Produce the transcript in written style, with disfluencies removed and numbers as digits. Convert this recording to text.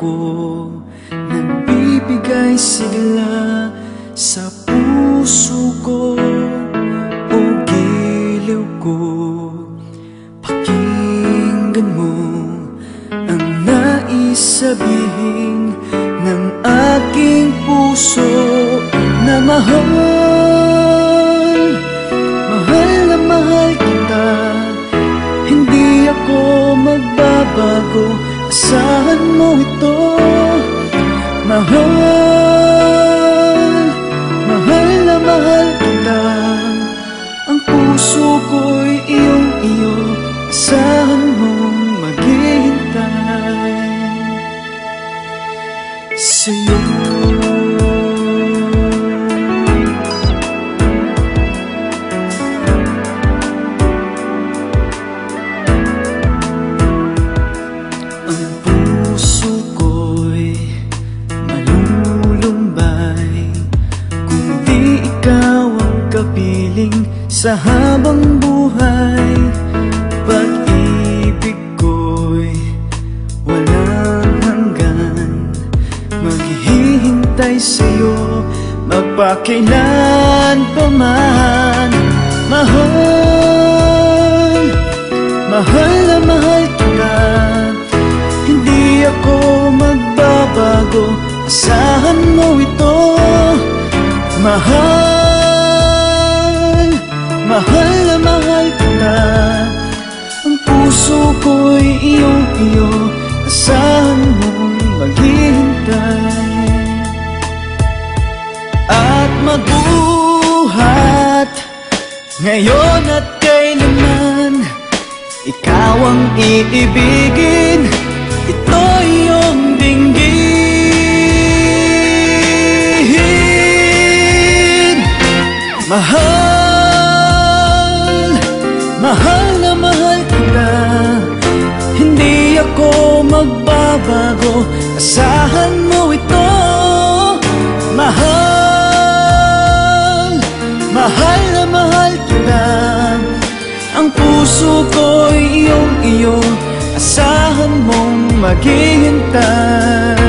ko, nagbibigay sigla sa puso ko o giliw ko. Pakinggan mo ang nais sabihin ng aking puso na mahal. Mahal na mahal kita, hindi ako magbabago, asahan mo ito. Mahal, mahal na mahal kita, ang puso ko'y iyong-iyo, asahan mong maghihintay sa'yo. Sa habang buhay, pag-ibig ko'y walang hanggan. Maghihintay sa'yo magpakailan pa man. Mahal, mahal na mahal kita, hindi ako magbabago, asahan mo ito. Mahal, mahal na mahal kita, ang puso ko'y iyong-iyo, asahan mong maghihintay. At magbuhat ngayon at kailanman, ikaw ang iibigin, ito iyong dinggin. Mahal, mahal na mahal kita, hindi ako magbabago, asahan mo ito. Mahal, mahal na mahal kita, ang puso ko'y iyong-iyo, asahan mong maghihintay.